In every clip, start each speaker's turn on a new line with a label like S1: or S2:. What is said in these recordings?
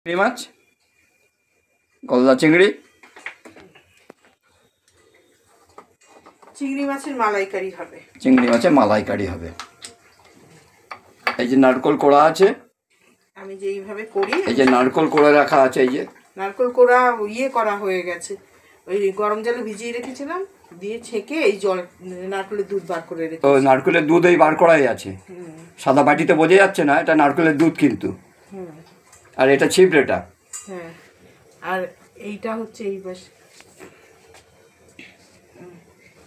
S1: চিংড়ি মাছ, গলদা চিংড়ি,
S2: চিংড়ি মাছের মালাইকারি হবে।
S1: চিংড়ি মাছের মালাইকারি হবে। এই যে নারকোল কোড়া আছে,
S2: আমি যেইভাবে করি,
S1: এই যে নারকোল কোড়া রাখা আছে, এই যে
S2: নারকোল কোড়া করা হয়ে গেছে, ওই গরম জলে ভিজিয়ে রেখেছিলাম, দিয়ে ছেঁকে এই জল নারকোলের দুধ বার করে রেখেছি।
S1: ও নারকোলের দুধ এই বার করাই আছে, সাদা বাটিতে বোঝা যাচ্ছে না, এটা নারকোলের দুধ কিন্তু। আর এটা ছিবড়েটা।
S2: হ্যাঁ, আর এইটা হচ্ছে এই বাস,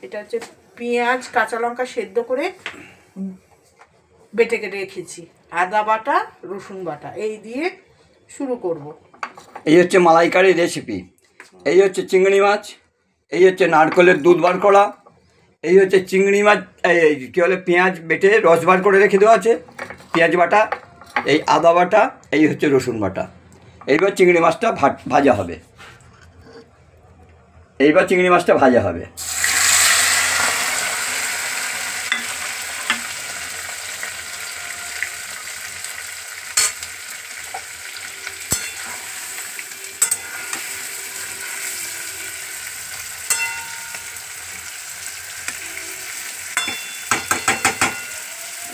S2: এটা হচ্ছে পেঁয়াজ কাঁচা লঙ্কা সেদ্ধ করে বেটে কেটে রেখেছি, আদা বাটা রসুন বাটা, এই দিয়ে শুরু করব।
S1: এই হচ্ছে মালাইকারি রেসিপি। এই হচ্ছে চিংড়ি মাছ, এই হচ্ছে নারকোলের দুধ বার করা, এই হচ্ছে চিংড়ি মাছ, এই কী বলে পেঁয়াজ বেটে রস বার করে রেখে দেওয়া আছে, পেঁয়াজ বাটা, এই আদা বাটা, এই হচ্ছে রসুন বাটা। এইবার চিংড়ি মাছটা ভাজা হবে, এইবার চিংড়ি মাছটা ভাজা হবে।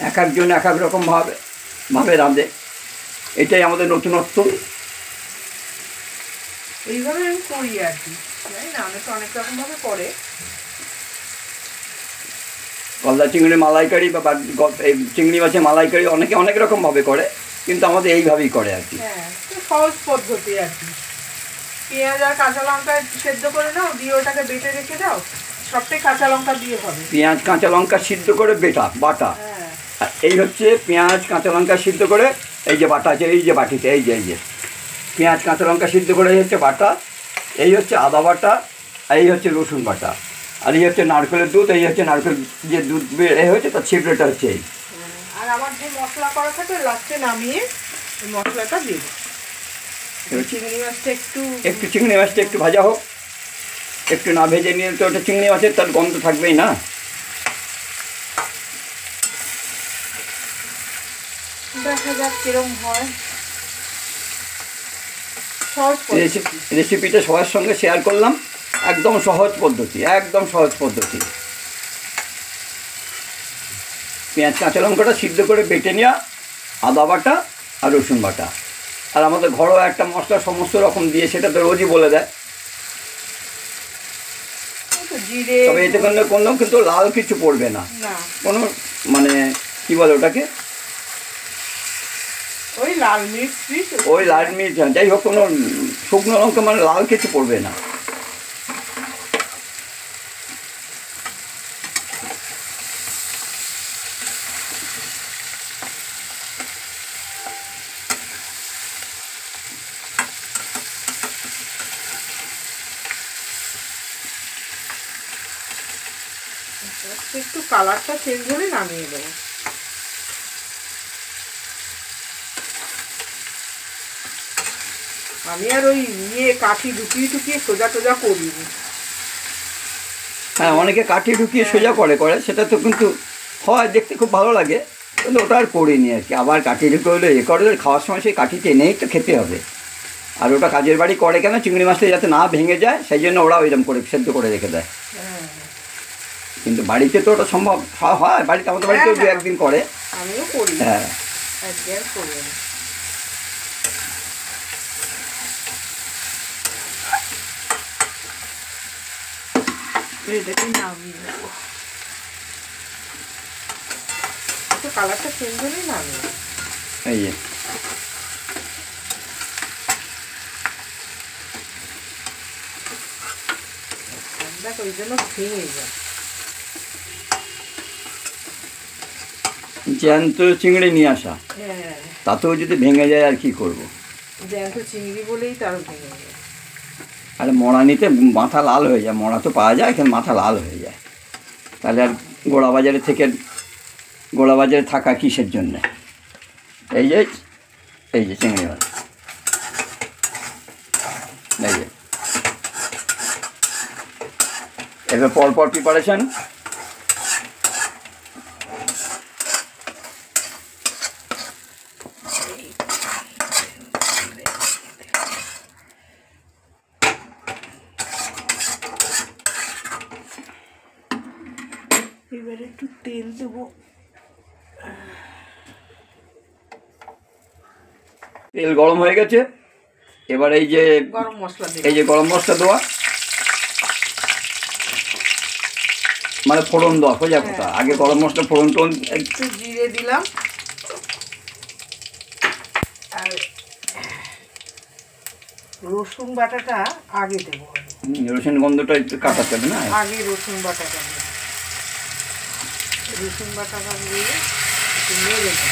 S1: এক একজন এক এক রকমভাবে রাঁধে, এটাই আমাদের নতুনত্ব।
S2: এইভাবে আমি করি আর কি, জানি না, অনেকে অনেক রকমভাবে করে।
S1: গলদা চিংড়ি মালাইকারি বা এই চিংড়ি মাছের মালাইকারি অনেকে অনেক রকমভাবে করে, কিন্তু আমাদের এইভাবেই করে আর কি।
S2: হ্যাঁ, সহজ পদ্ধতি আর কি। পেঁয়াজ আর কাঁচা লঙ্কা সেদ্ধ করে নাও, দিয়ে ওটাকে বেটে রেখে দাও, সবটাই কাঁচা লঙ্কা দিয়ে হবে।
S1: পেঁয়াজ কাঁচা লঙ্কা সিদ্ধ করে বাটা।
S2: হ্যাঁ,
S1: আর এই হচ্ছে পেঁয়াজ কাঁচা লঙ্কা সিদ্ধ করে, এই যে বাটা আছে, এই যে বাটিতে, এই যে পেঁয়াজ কাঁচা লঙ্কা সিদ্ধ করে এই হচ্ছে বাটা, এই হচ্ছে আদা বাটা, এই হচ্ছে রসুন বাটা, আর এই হচ্ছে নারকেলের দুধ, এই হচ্ছে নারকেল যে দুধ এই হচ্ছে তার ছিবড়েটা হচ্ছে এই।
S2: আর আমার যে মশলা করা থাকে লাস্টে নামিয়ে ওই মশলাটা দিয়ে দেবো। চিংড়ি মাছটা একটু
S1: চিংড়ি মাছটা একটু ভাজা হোক, একটু না ভেজে নিয়ে তো ওটা চিংড়ি মাছের তার গন্ধ থাকবেই না।
S2: দেখা যাক কিরম হয়।
S1: রেসিপিটা সবার সঙ্গে শেয়ার করলাম, একদম সহজ পদ্ধতি, একদম সহজ পদ্ধতি। পেঁয়াজ কাঁচা লঙ্কাটা সিদ্ধ করে বেটে নেওয়া, আদা বাটা আর রসুন বাটা, আর আমাদের ঘরোয়া একটা মশলা সমস্ত রকম দিয়ে, সেটা তো রোজই বলে দেয়। তবে এতে কোনো কিন্তু লাল কিছু পড়বে না, কোনো মানে কী বলে ওটাকে,
S2: ওই লাল মির্চ,
S1: যাই হোক, কোনো শুকনো লঙ্কা মানে লাল কিছু পড়বে না।
S2: একটু কালারটা চেঞ্জ হলে নামিয়ে দেবো। আমি আর ওই কাঠি ঢুকিয়ে সোজা করিনি।
S1: হ্যাঁ, অনেকে কাঠি ঢুকিয়ে সোজা করে সেটা তো কিন্তু হয়, দেখতে খুব ভালো লাগে, কিন্তু ওটা আর করিনি আর কি। আবার কাঠি ঢুকে হলে করে খাওয়ার সময় সেই কাঠি টেনেই তো খেতে হবে। আর ওটা কাজের বাড়ি করে কেন, চিংড়ি মাছটা যাতে না ভেঙে যায় সেই জন্য ওরা ওইরকম করে সেদ্ধ করে রেখে দেয়। কিন্তু বাড়িতে তো ওটা সম্ভব হয়, বাড়িতে আমাদের বাড়িতেও দু একদিন করে,
S2: আমিও করি।
S1: হ্যাঁ,
S2: কালারটা চেঞ্জ হলেই নামিয়ে।
S1: এই যে
S2: ওই জন্য ভেঙে যায়।
S1: জ্যান্ত চিংড়ি নিয়ে আসা, তাতেও যদি ভেঙে যায় আর কি করবো,
S2: জ্যান্ত চিংড়ি বলেই তার ভেঙে যায়।
S1: আরে মরা নিতে মাথা লাল হয়ে যায়, মরা তো পাওয়া যায়, এখানে মাথা লাল হয়ে যায়, তাহলে আর গোড়া বাজারে থাকা কিসের জন্যে। এই যে চিংড়ি মাছ, এই যে এবার পরপর প্রিপারেশন।
S2: এবার একটু তেল দেবো।
S1: তেল গরম হয়ে গেছে, এবার এই যে
S2: গরম মশলা দেবো,
S1: এই যে গরম মশলা দেওয়া মানে ফোড়ন দেওয়া সোজা কথা। আগে গরম মশলা ফোড়ন টোন
S2: একটু জিরে দিলাম, আর রসুন বাটাটা আগে দেবো।
S1: রসুন গন্ধটা একটু কাটাতে হবে না,
S2: আগে রসুন বাটাটা দেবো। রসুন বাটাটা দিয়ে একটু নেড়ে দেবো।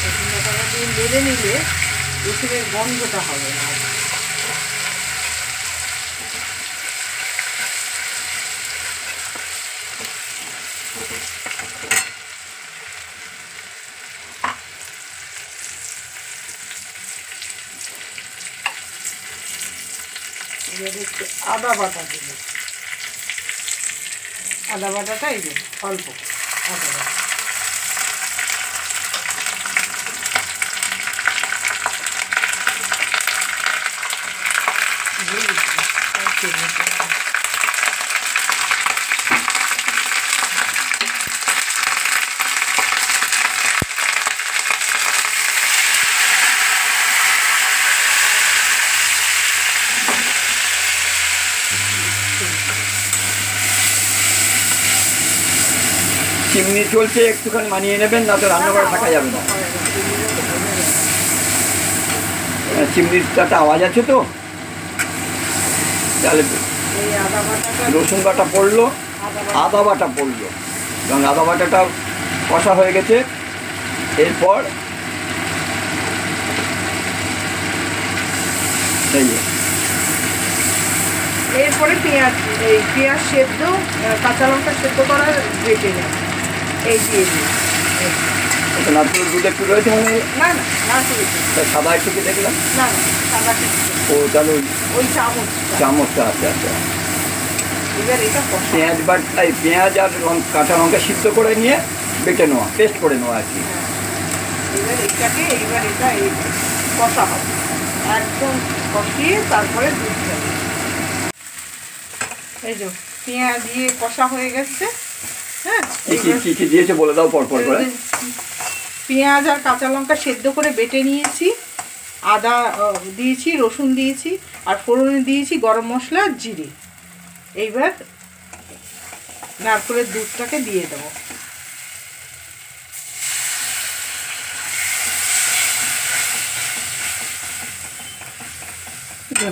S2: রসুন বাটাটা দিয়ে নেড়ে নিলে রসুনের গন্ধটা হবে না। একটু আদা বাটা দেবো। আদা বাটাটা এই যে অল্প আদা বাটা।
S1: চিমনি চলছে, একটুখানি মানিয়ে নেবেন, না তো রান্না করে থাকা যাবে না। চিমনির একটা আওয়াজ আছে তো, তাহলে রসুন বাটা পড়লো, আদা বাটা পড়লো, এবং আদা বাটাটা কষা হয়ে গেছে। এরপর
S2: এরপরে পেঁয়াজ, এই পেঁয়াজ সেদ্ধ, কাঁচা লঙ্কা সেদ্ধ করা বেটে নেব, এই দিয়ে দিই।
S1: নারকেলের দুধ একটু রয়েছে মানে?
S2: না না, নারকেল
S1: সাদা একটু কি দেখলাম?
S2: না না, সাদা কিছু।
S1: ও তাহলে
S2: ওই
S1: চামচটা আছে। আচ্ছা,
S2: এবার এটা
S1: পেঁয়াজ বাটা, পেঁয়াজ আর কাঁচা লঙ্কা সিদ্ধ করে নিয়ে বেটে নেওয়া, পেস্ট করে নেওয়া আর কি।
S2: এবার এটাকে এটা এই কষা হবে, একদম কষিয়ে তারপরে দুধ দেবে। এই যে পেঁয়াজ দিয়ে কষা হয়ে গেছে। হ্যাঁ,
S1: কি কি দিয়েছে বলে দাও পরপর করে।
S2: পেঁয়াজ আর কাঁচা লঙ্কা সেদ্ধ করে বেটে নিয়েছি, আদা দিয়েছি, রসুন দিয়েছি, আর ফোড়নে দিয়েছি গরম মশলা আর জিরে। এইবার নারকেলের দুধটাকে দিয়ে দেবো।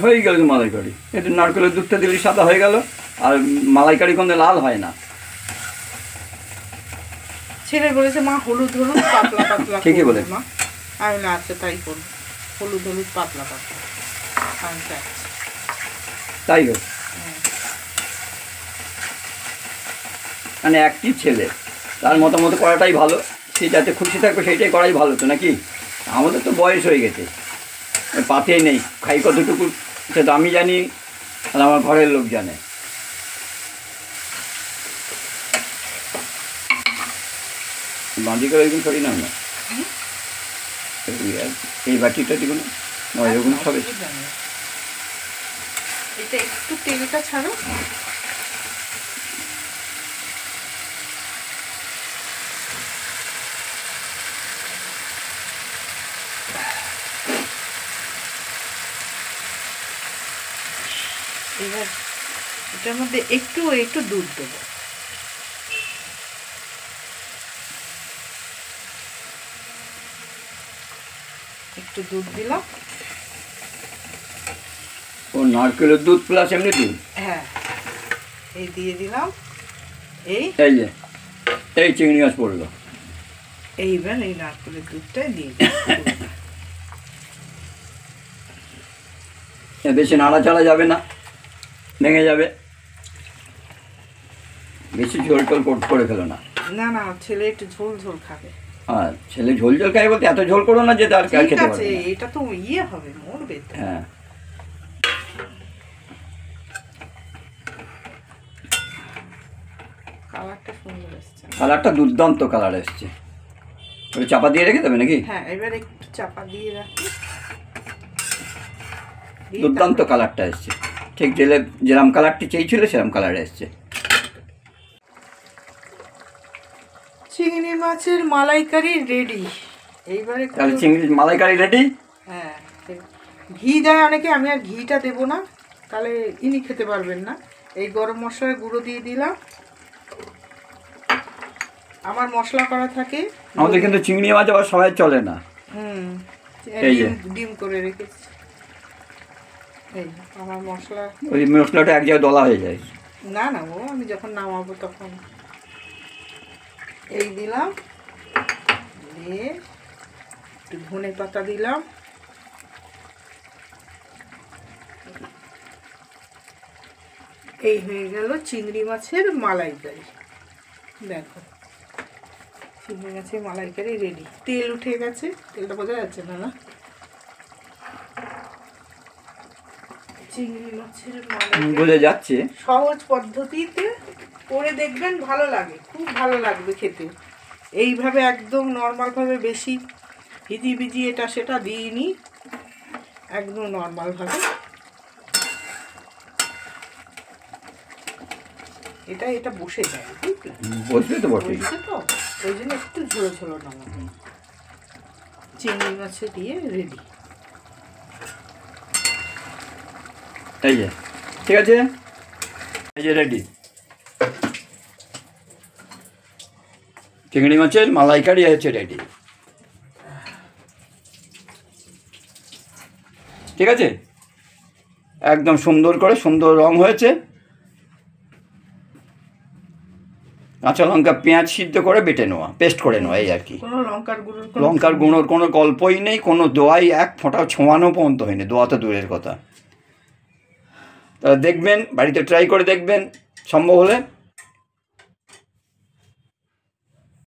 S1: হয়ে গেল মালাইকারি। একটু নারকেলের দুধটা দিলে সাদা হয়ে গেল, আর মালাইকারি কোনো লাল হয় না।
S2: ছেলে বলেছে মা হলুদ হলুদ পাতলা পাতলা
S1: ঠিকই বলে
S2: মা। আমি না, আচ্ছা তাই করব, হলুদ হলুদ পাতলা পাতলা।
S1: তাই হোক, মানে একটি ছেলে, তার মতামত করাটাই ভালো। সে যাতে খুশি থাকবে সেইটাই করাই ভালো তো নাকি। আমাদের তো বয়স হয়ে গেছে, পাতেই নেই, খাই কতটুকু সেটা আমি জানি, আর আমার ঘরের লোক জানে। বাঁধি করে একদম সরি না, এই বাটিটা দিগুলো এরকম সবে।
S2: এটা একটু তেলটা ছাড়ো। এবার এটার মধ্যে একটু একটু দুধ দেবো। একটু দুধ দিলাম।
S1: ও নারকেলের দুধ প্লাস এমনি দুধ?
S2: হ্যাঁ, এই দিয়ে দিলাম। এই
S1: যে এই চিংড়ি মাছ পড়লো।
S2: এইবার এই নারকেলের দুধটা দিয়ে
S1: বেশি নাড়াচাড়া যাবে না, ভেঙে যাবে। বেশি ঝোল টোল করে ফেলো না।
S2: না না, ছেলে একটু ঝোল ঝোল খাবে।
S1: হ্যাঁ, ছেলে ঝোল ঝোল খাই বলতে এত ঝোল করো না যে তার খেতে পারবে না।
S2: এটা তো ইয়ে হবে, মরবে তো।
S1: হ্যাঁ,
S2: কালারটা সুন্দর এসছে,
S1: কালারটা দুর্দান্ত কালার এসছে। ওটা চাপা দিয়ে রেখে দেবে নাকি?
S2: হ্যাঁ, এবার একটু চাপা দিয়ে রাখি।
S1: দুর্দান্ত কালারটা এসছে, ঠিক যেরকম কালারটি চেয়েছিল সেরকম কালার এসছে।
S2: মাছের মালাইকারি রেডি। এইবারে
S1: তাহলে চিংড়ি মালাইকারি রেডি।
S2: হ্যাঁ, ঘি দেয় অনেকে, আমি আর ঘিটা দেবো না, তাহলে ইনি খেতে পারবেন না। এই গরম মশলার গুঁড়ো দিয়ে দিলাম, আমার মশলা করা থাকে।
S1: আমাদের কিন্তু চিংড়ি মাছ আবার সবাই চলে না।
S2: ডিম করে রেখেছি। এই আমার মশলা,
S1: ওই মশলাটা এক জায়গায় দলা হয়ে যায়।
S2: না না, ও আমি যখন নামাবো তখন এই দিলাম, দিয়ে একটু ধনে পাতা দিলাম, এই হয়ে গেল চিংড়ি মাছের মালাইকারি। দেখো চিংড়ি মাছের মালাইকারি রেডি। তেল উঠে গেছে, তেলটা বোঝা যাচ্ছে না না? চিংড়ি মাছের মালাইকারি
S1: বোঝা যাচ্ছে।
S2: সহজ পদ্ধতিতে করে দেখবেন, ভালো লাগে, খুব ভালো লাগবে খেতে। এইভাবে একদম নর্মালভাবে, বেশি হিজিবিজি এটা সেটা দিইনি, একদম নর্মালভাবে এটা বসে যায়।
S1: বসবে তো বটে,
S2: বসে তো, ওই জন্য একটু ঝোলো ঝোলো নামাবো। চিংড়ি মাছে দিয়ে রেডি।
S1: এই যে ঠিক আছে, এই যে রেডি চিংড়ি মাছের মালাইকারি হচ্ছে রেডি। ঠিক আছে, একদম সুন্দর করে, সুন্দর রং হয়েছে। কাঁচা লঙ্কা পেঁয়াজ সিদ্ধ করে বেটে নেওয়া, পেস্ট করে নেওয়া, এই আর কি।
S2: কোনো
S1: লঙ্কার গুঁড়োর কোনো গল্পই নেই, কোনো দোয়াই এক ফোঁটাও ছোঁয়ানো পর্যন্ত হয়নি, দোয়া তো দূরের কথা। তাহলে দেখবেন, বাড়িতে ট্রাই করে দেখবেন, সম্ভব হলে।